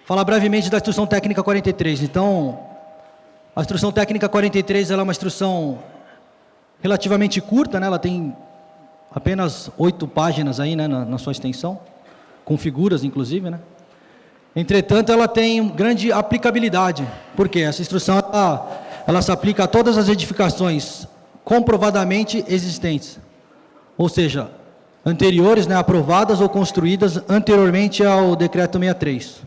falar brevemente da Instrução Técnica 43. Então, a Instrução Técnica 43 ela é uma instrução relativamente curta, né? Ela tem apenas 8 páginas aí, né, na sua extensão, com figuras, inclusive, né? Entretanto, ela tem grande aplicabilidade, porque essa instrução ela se aplica a todas as edificações comprovadamente existentes, ou seja, anteriores, né, aprovadas ou construídas anteriormente ao Decreto 63.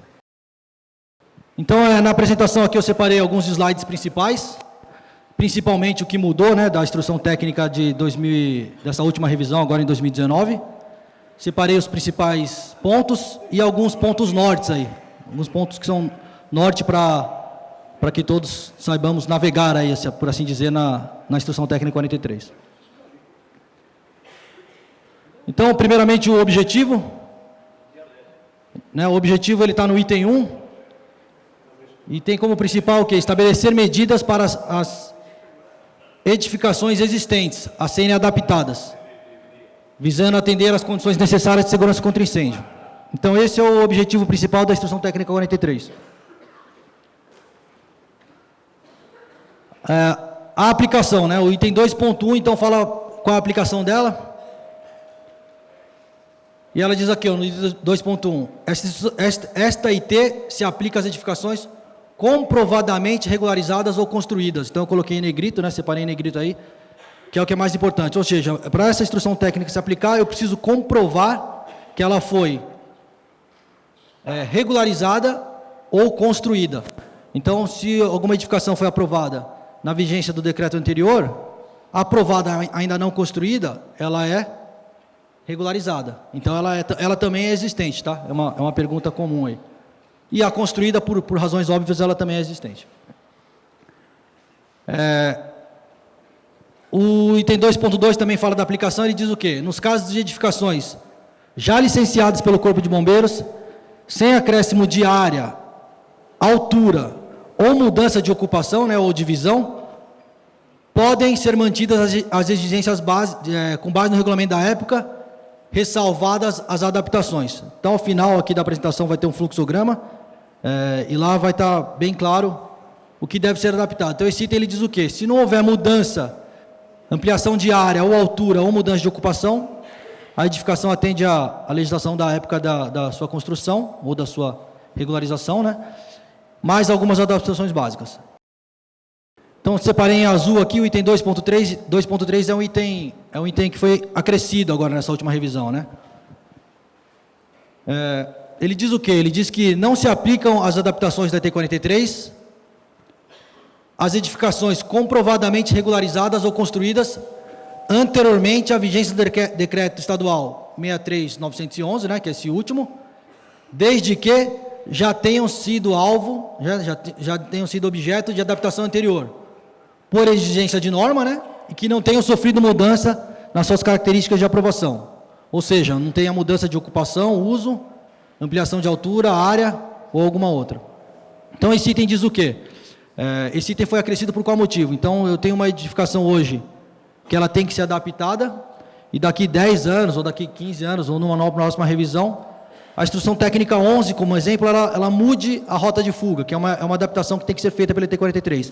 Então, na apresentação aqui eu separei alguns slides principais, principalmente o que mudou, né, da instrução técnica dessa última revisão, agora em 2019. Separei os principais pontos e alguns pontos nortes aí. Alguns pontos que são norte para que todos saibamos navegar aí, por assim dizer, na instrução técnica 43. Então, primeiramente, o objetivo. Né, o objetivo está no item 1. E tem como principal o quê? Estabelecer medidas para as edificações existentes a serem adaptadas, visando atender às condições necessárias de segurança contra incêndio. Então, esse é o objetivo principal da Instrução Técnica 43. A aplicação, né? O item 2.1, então, fala qual a aplicação dela. E ela diz aqui, no item 2.1, esta IT se aplica às edificações comprovadamente regularizadas ou construídas. Então, eu coloquei em negrito, né? Separei em negrito aí, que é o que é mais importante. Ou seja, para essa instrução técnica se aplicar, eu preciso comprovar que ela foi regularizada ou construída. Então, se alguma edificação foi aprovada na vigência do decreto anterior, aprovada ainda não construída, ela é regularizada. Então, ela também é existente, tá? É uma pergunta comum aí. E a construída, por razões óbvias, ela também é existente. O item 2.2 também fala da aplicação, ele diz o quê? Nos casos de edificações já licenciadas pelo Corpo de Bombeiros, sem acréscimo de área, altura ou mudança de ocupação, né, ou divisão, podem ser mantidas as exigências com base no regulamento da época, ressalvadas as adaptações. Então, ao final aqui da apresentação vai ter um fluxograma, e lá vai estar bem claro o que deve ser adaptado. Então, esse item ele diz o quê? Se não houver mudança, ampliação de área ou altura ou mudança de ocupação, a edificação atende à legislação da época da sua construção ou da sua regularização, né? Mais algumas adaptações básicas. Então, separei em azul aqui o item 2.3. 2.3 é um item que foi acrescido agora nessa última revisão, né? Ele diz o quê? Ele diz que não se aplicam as adaptações da T43 às edificações comprovadamente regularizadas ou construídas anteriormente à vigência do Decreto Estadual 63.911, né, que é esse último, desde que já tenham sido alvo, já tenham sido objeto de adaptação anterior, por exigência de norma, né, e que não tenham sofrido mudança nas suas características de aprovação. Ou seja, não tenha mudança de ocupação, uso, ampliação de altura, área ou alguma outra. Então, esse item diz o quê? Esse item foi acrescido por qual motivo? Então, eu tenho uma edificação hoje que ela tem que ser adaptada, e daqui 10 anos, ou daqui 15 anos, ou numa próxima revisão, a Instrução Técnica 11, como exemplo, ela mude a rota de fuga, que é uma adaptação que tem que ser feita pela T43.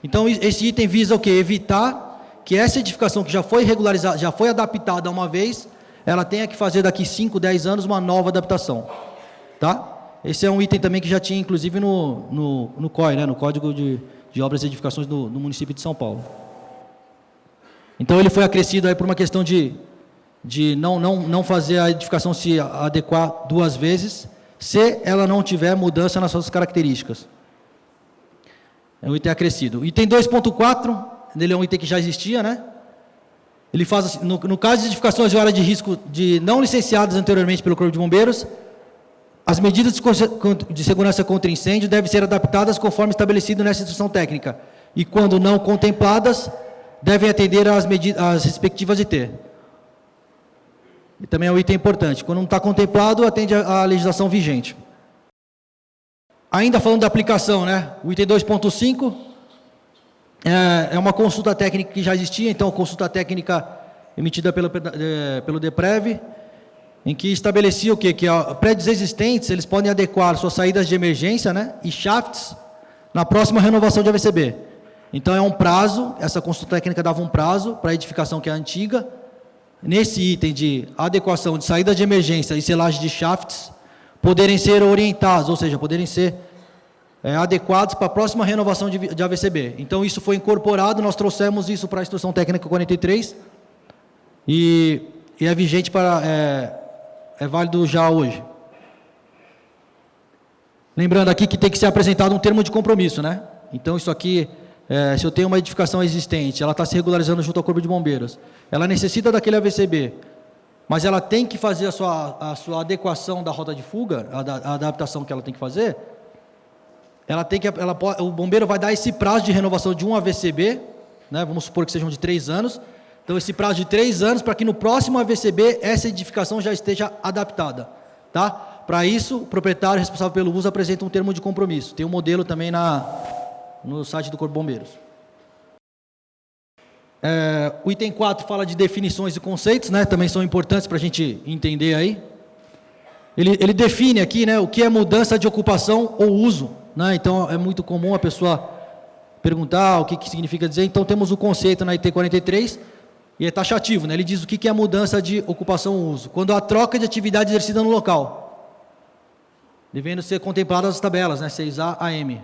Então, esse item visa o quê? Evitar que essa edificação que já foi regularizada, já foi adaptada uma vez, ela tenha que fazer daqui 5, 10 anos uma nova adaptação. Tá? Esse é um item também que já tinha, inclusive, no COI, né? No Código de Obras e Edificações do município de São Paulo. Então, ele foi acrescido aí por uma questão de não fazer a edificação se adequar 2 vezes, se ela não tiver mudança nas suas características. É um item acrescido. Item 2.4, ele é um item que já existia, né? Ele faz assim, no caso de edificações de área de risco não licenciadas anteriormente pelo Corpo de Bombeiros, as medidas de segurança contra incêndio devem ser adaptadas conforme estabelecido nessa instrução técnica. E quando não contempladas, devem atender às respectivas IT. E também é um item importante. Quando não está contemplado, atende à legislação vigente. Ainda falando da aplicação, né? O item 2.5 é uma consulta técnica que já existia, então, consulta técnica emitida pelo DEPREV, em que estabelecia o quê? Que prédios existentes, eles podem adequar suas saídas de emergência, né, e shafts na próxima renovação de AVCB. Então é um prazo, essa consulta técnica dava um prazo para a edificação que é antiga. Nesse item de adequação de saída de emergência e selagem de shafts, poderem ser orientados, ou seja, poderem ser adequados para a próxima renovação de AVCB. Então isso foi incorporado, nós trouxemos isso para a Instrução Técnica 43 e é vigente para, é válido já hoje. Lembrando aqui que tem que ser apresentado um termo de compromisso, né? Então isso aqui, se eu tenho uma edificação existente, ela está se regularizando junto ao Corpo de Bombeiros, ela necessita daquele AVCB, mas ela tem que fazer a sua adequação da rota de fuga, a adaptação que ela tem que fazer, o bombeiro vai dar esse prazo de renovação de um AVCB, né, vamos supor que sejam de 3 anos, então esse prazo de 3 anos para que no próximo AVCB essa edificação já esteja adaptada, tá? Para isso, o proprietário responsável pelo uso apresenta um termo de compromisso, tem um modelo também no site do Corpo de Bombeiros. O item 4 fala de definições e conceitos, né, também são importantes para a gente entender aí. Ele define aqui, né, o que é mudança de ocupação ou uso, né, então é muito comum a pessoa perguntar o que significa dizer. Então temos o conceito na IT 43 e é taxativo, né, ele diz o que é mudança de ocupação ou uso. Quando a troca de atividade exercida no local, devendo ser contempladas as tabelas, né, 6A a M.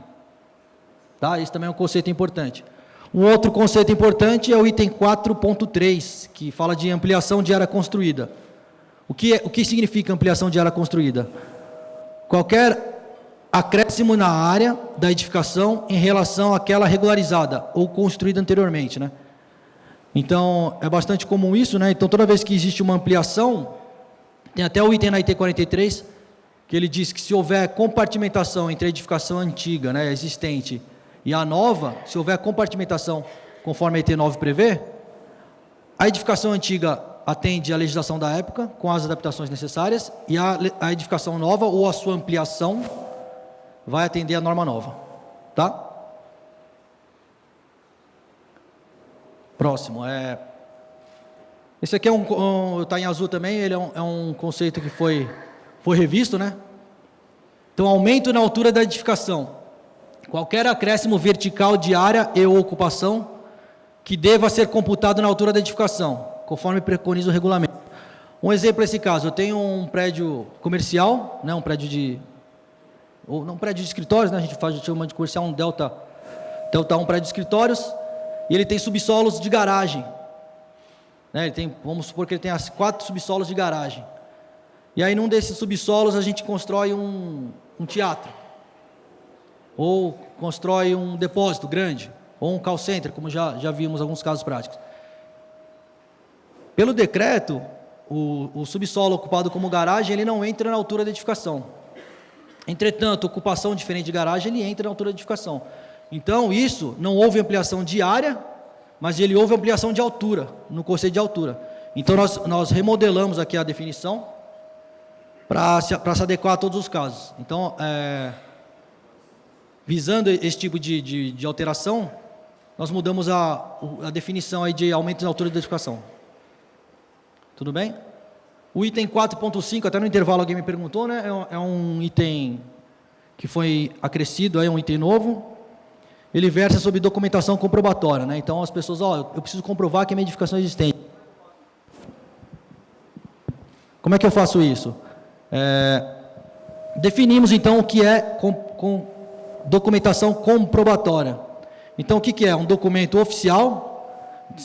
Tá? Esse também é um conceito importante. Um outro conceito importante é o item 4.3, que fala de ampliação de área construída. O que significa ampliação de área construída? Qualquer acréscimo na área da edificação em relação àquela regularizada ou construída anteriormente, né? Então, é bastante comum isso, né? Então, toda vez que existe uma ampliação, tem até o item na IT 43, que ele diz que se houver compartimentação entre a edificação antiga, né, existente, e a nova, se houver compartimentação conforme a IT 9 prevê, a edificação antiga atende à legislação da época, com as adaptações necessárias, e a edificação nova, ou a sua ampliação, vai atender a norma nova. Tá? Próximo. Esse aqui está em azul também, ele é um conceito que foi revisto, né? Então, aumento na altura da edificação. Qualquer acréscimo vertical de área e ou ocupação que deva ser computado na altura da edificação, conforme preconiza o regulamento. Um exemplo nesse caso, eu tenho um prédio comercial, né, um prédio de escritórios, né, a gente chama de comercial, um Delta 1 prédio de escritórios, e ele tem subsolos de garagem. Né, vamos supor que ele tem 4 subsolos de garagem. E aí, num desses subsolos, a gente constrói um teatro. Ou constrói um depósito grande, ou um call center, como já vimos alguns casos práticos. Pelo decreto, o subsolo ocupado como garagem, ele não entra na altura da edificação. Entretanto, ocupação diferente de garagem, ele entra na altura da edificação. Então, isso, não houve ampliação de área, mas ele houve ampliação de altura, no conceito de altura. Então, nós remodelamos aqui a definição para se adequar a todos os casos. Então, visando esse tipo de alteração, nós mudamos a definição aí de aumento na altura da edificação. Tudo bem? O item 4.5, até no intervalo alguém me perguntou, né? É um item que foi acrescido, é um item novo. Ele versa sobre documentação comprobatória, né? Então as pessoas, eu preciso comprovar que a minha edificação é existente. Como é que eu faço isso? Definimos então o que é documentação comprobatória. Então, o que é? Um documento oficial,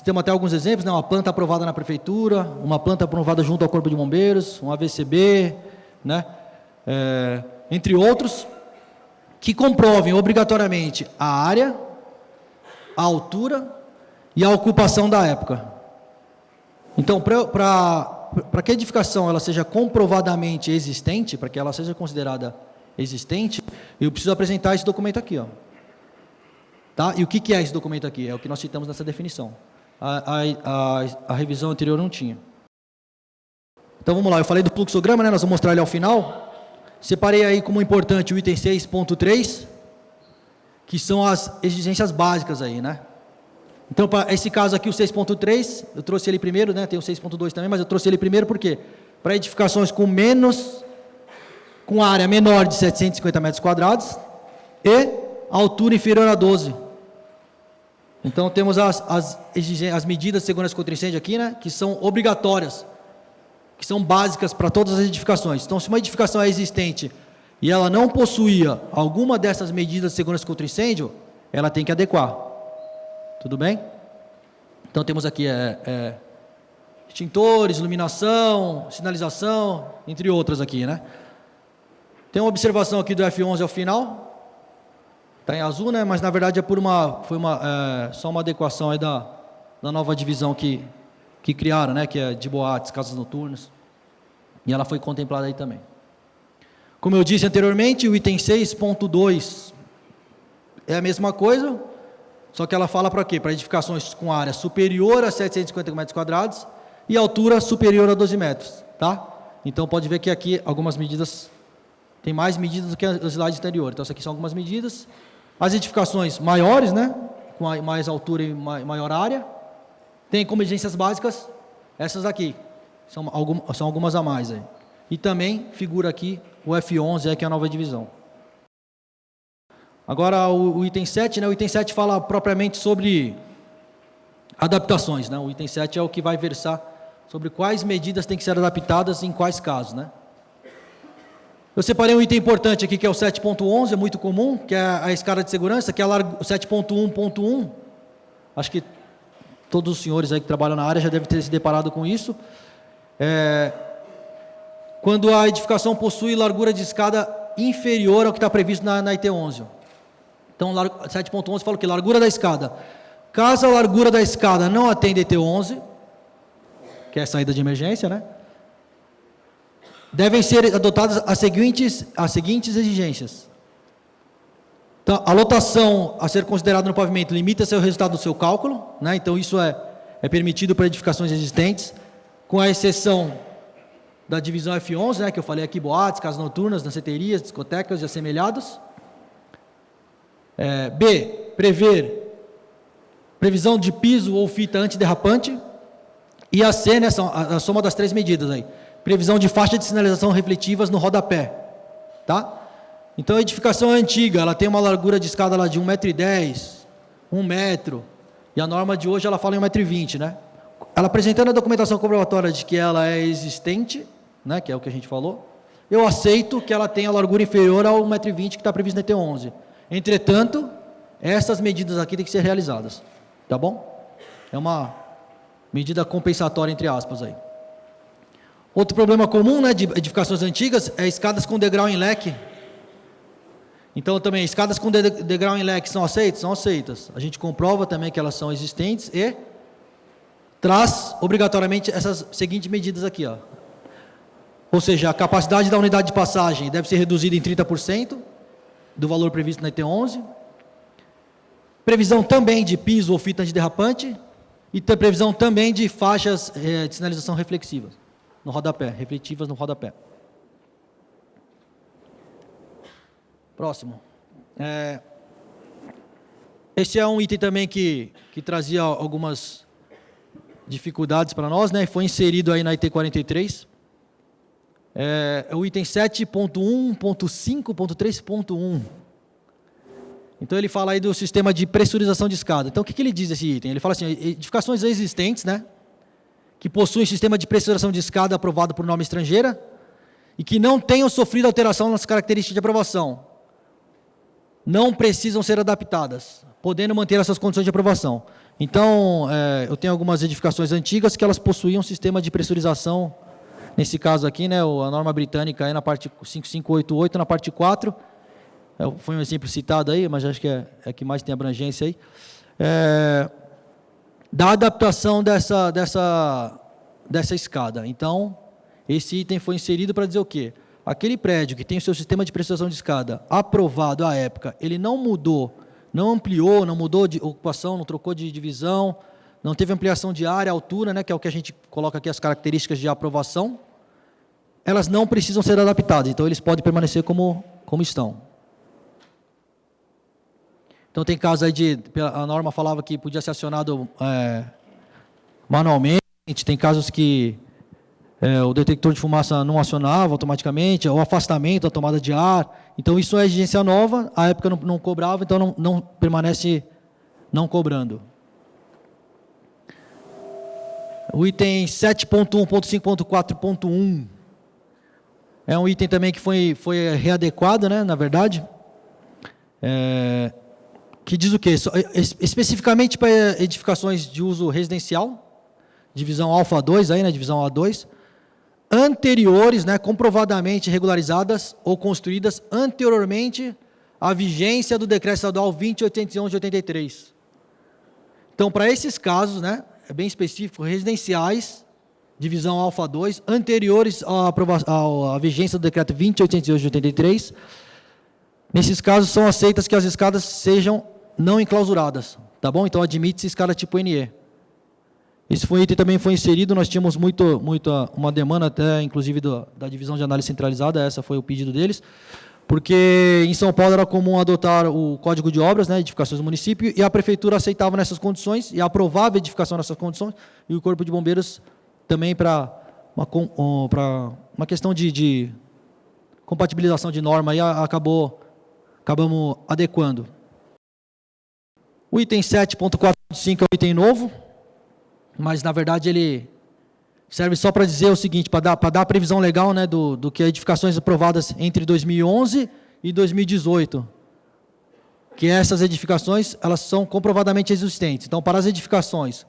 temos até alguns exemplos, né? Uma planta aprovada na prefeitura, uma planta aprovada junto ao Corpo de Bombeiros, um AVCB, né? Entre outros, que comprovem obrigatoriamente a área, a altura e a ocupação da época. Então, para que a edificação ela seja comprovadamente existente, para que ela seja considerada existente, eu preciso apresentar esse documento aqui, ó. Tá? E o que é esse documento aqui? É o que nós citamos nessa definição. A revisão anterior não tinha. Então vamos lá, eu falei do fluxograma, né? Nós vamos mostrar ele ao final. Separei aí como importante o item 6.3, que são as exigências básicas aí, né? Então, para esse caso aqui, o 6.3, eu trouxe ele primeiro, né? Tem o 6.2 também, mas eu trouxe ele primeiro por quê? para edificações com área menor de 750 metros quadrados e altura inferior a 12. Então, temos as medidas de segurança contra incêndio aqui, né, que são obrigatórias, que são básicas para todas as edificações. Então, se uma edificação é existente e ela não possuía alguma dessas medidas de segurança contra incêndio, ela tem que adequar. Tudo bem? Então, temos aqui extintores, iluminação, sinalização, entre outras aqui, né? Tem uma observação aqui do F11 ao final. Está em azul, né? Mas na verdade foi só uma adequação aí da nova divisão que criaram, né? Que é de boates, casas noturnas. E ela foi contemplada aí também. Como eu disse anteriormente, o item 6.2 é a mesma coisa, só que ela fala para quê? Para edificações com área superior a 750 metros quadrados e altura superior a 12 metros, tá? Então pode ver que aqui algumas medidas, tem mais medidas do que a slide anterior. Então, essas aqui são algumas medidas. As edificações maiores, né, com mais altura e maior área, tem como exigências básicas essas aqui, são algumas a mais aí. E também figura aqui o F11, que é a nova divisão. Agora o item 7, né, o item 7 fala propriamente sobre adaptações, né, o item 7 é o que vai versar sobre quais medidas têm que ser adaptadas em quais casos, né. Eu separei um item importante aqui, que é o 7.11, é muito comum, que é a escada de segurança, que é o 7.1.1. Acho que todos os senhores aí que trabalham na área já devem ter se deparado com isso. Quando a edificação possui largura de escada inferior ao que está previsto na IT 11. Então, 7.11 fala o quê? Largura da escada. Caso a largura da escada não atenda IT 11, que é a saída de emergência, né? Devem ser adotadas as seguintes exigências. Então, a lotação a ser considerada no pavimento limita-se ao resultado do seu cálculo, né? Então, isso é permitido para edificações existentes, com a exceção da divisão F11, né, que eu falei aqui, boates, casas noturnas, danceterias, discotecas e assemelhados. B, previsão de piso ou fita antiderrapante. E a C, né, a soma das três medidas aí. Previsão de faixa de sinalização refletivas no rodapé, tá? Então, a edificação é antiga, ela tem uma largura de escada lá de 1,10 m, 1 metro, e a norma de hoje ela fala em 1,20 m, né? Ela apresentando a documentação comprobatória de que ela é existente, né, que é o que a gente falou, eu aceito que ela tenha a largura inferior ao 1,20 m que está previsto na ET 11. Entretanto, essas medidas aqui têm que ser realizadas, tá bom? É uma medida compensatória, entre aspas, aí. Outro problema comum, né, de edificações antigas é escadas com degrau em leque. Então, também, escadas com degrau em leque são aceitas? São aceitas. A gente comprova também que elas são existentes e traz, obrigatoriamente, essas seguintes medidas aqui, ó. Ou seja, a capacidade da unidade de passagem deve ser reduzida em 30% do valor previsto na ET 11. Previsão também de piso ou fita antiderrapante e previsão também de faixas de sinalização reflexivas no rodapé, refletivas no rodapé. Próximo. Esse é um item também que trazia algumas dificuldades para nós, né? Foi inserido aí na IT 43. É o item 7.1.5.3.1. Então ele fala aí do sistema de pressurização de escada. Então o que ele diz esse item? Ele fala assim, edificações existentes, né, que possuem sistema de pressurização de escada aprovado por norma estrangeira e que não tenham sofrido alteração nas características de aprovação, não precisam ser adaptadas, podendo manter essas condições de aprovação. Então, eu tenho algumas edificações antigas que elas possuíam sistema de pressurização, nesse caso aqui, né, a norma britânica aí na parte 5588, na parte 4, foi um exemplo citado aí, mas acho que é que mais tem abrangência aí, da adaptação dessa escada. Então, esse item foi inserido para dizer o quê? Aquele prédio que tem o seu sistema de pressurização de escada aprovado à época, ele não mudou, não ampliou, não mudou de ocupação, não trocou de divisão, não teve ampliação de área, altura, né, que é o que a gente coloca aqui as características de aprovação, elas não precisam ser adaptadas, então eles podem permanecer como estão. Então tem casos aí a norma falava que podia ser acionado manualmente, tem casos que o detector de fumaça não acionava automaticamente, o afastamento, a tomada de ar. Então, isso é exigência nova, à época não cobrava, então não permanece não cobrando. O item 7.1.5.4.1 é um item também que foi readequado, né, na verdade, que diz o quê? Especificamente para edificações de uso residencial, divisão alfa 2, aí, né, divisão A2, anteriores, né, comprovadamente regularizadas ou construídas anteriormente à vigência do Decreto Estadual 20.811 de 83. Então, para esses casos, né, é bem específico, residenciais, divisão alfa 2, anteriores à vigência do Decreto 20.811 de 83, nesses casos são aceitas que as escadas sejam não enclausuradas, tá bom? Então, admite-se escada tipo NE. Esse item também foi inserido, nós tínhamos uma demanda até, inclusive, da divisão de análise centralizada, essa foi o pedido deles, porque em São Paulo era comum adotar o Código de Obras, né, edificações do município, e a prefeitura aceitava nessas condições, e aprovava a edificação nessas condições, e o Corpo de Bombeiros também para uma questão de compatibilização de norma, aí acabamos adequando. O item 7.4.5 é um item novo, mas, na verdade, ele serve só para dizer o seguinte, para dar a previsão legal, né, do que edificações aprovadas entre 2011 e 2018, que essas edificações, elas são comprovadamente existentes. Então, para as edificações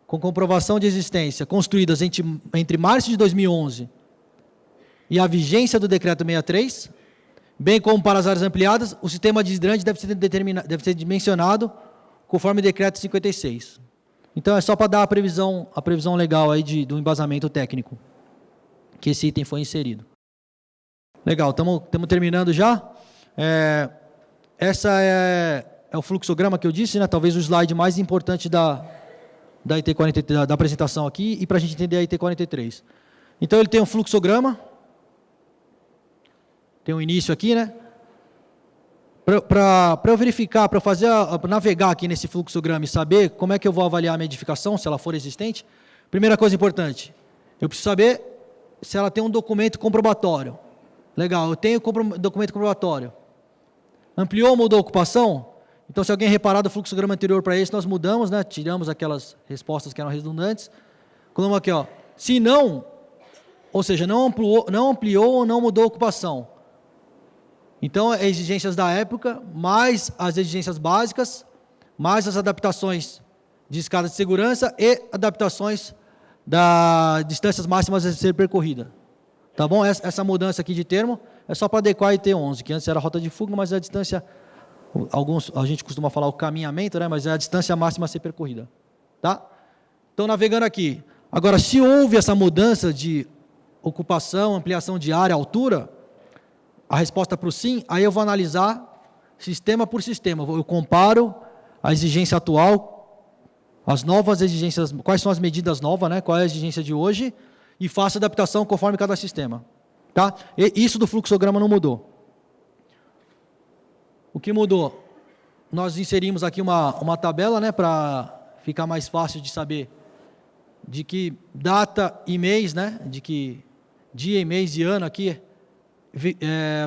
com comprovação de existência, construídas entre março de 2011 e a vigência do Decreto 63, bem como para as áreas ampliadas, o sistema de hidrante deve ser dimensionado conforme o Decreto 56. Então, é só para dar a previsão legal aí do embasamento técnico, que esse item foi inserido. Legal, estamos terminando já. Essa é o fluxograma que eu disse, né? Talvez o slide mais importante da apresentação aqui, e para a gente entender a IT 43. Então, ele tem um fluxograma, tem um início aqui, né? Para eu verificar, para navegar aqui nesse fluxograma e saber como é que eu vou avaliar a minha edificação, se ela for existente, primeira coisa importante, eu preciso saber se ela tem um documento comprobatório. Legal, eu tenho documento comprobatório. Ampliou ou mudou a ocupação? Então, se alguém reparar do fluxograma anterior para esse, nós mudamos, né? Tiramos aquelas respostas que eram redundantes. Colocamos aqui, ó, se não, ou seja, não ampliou ou não mudou a ocupação. Então, exigências da época, mais as exigências básicas, mais as adaptações de escada de segurança e adaptações das distâncias máximas a ser percorrida. Tá bom? Essa mudança aqui de termo é só para adequar a IT11, que antes era rota de fuga, mas é a distância, a gente costuma falar o caminhamento, né? Mas é a distância máxima a ser percorrida. Tá? Então, navegando aqui. Agora, se houve essa mudança de ocupação, ampliação de área, altura, a resposta para o sim, aí eu vou analisar sistema por sistema. Eu comparo a exigência atual, as novas exigências, quais são as medidas novas, né? Qual é a exigência de hoje, e faço adaptação conforme cada sistema. Tá? E isso do fluxograma não mudou. O que mudou? Nós inserimos aqui uma tabela, né, para ficar mais fácil de saber de que data e mês, né, de que dia e mês e ano aqui,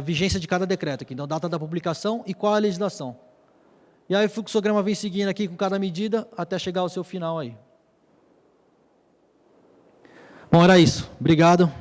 vigência de cada decreto aqui. Então, data da publicação e qual a legislação. E aí o fluxograma vem seguindo aqui com cada medida até chegar ao seu final aí. Bom, era isso. Obrigado.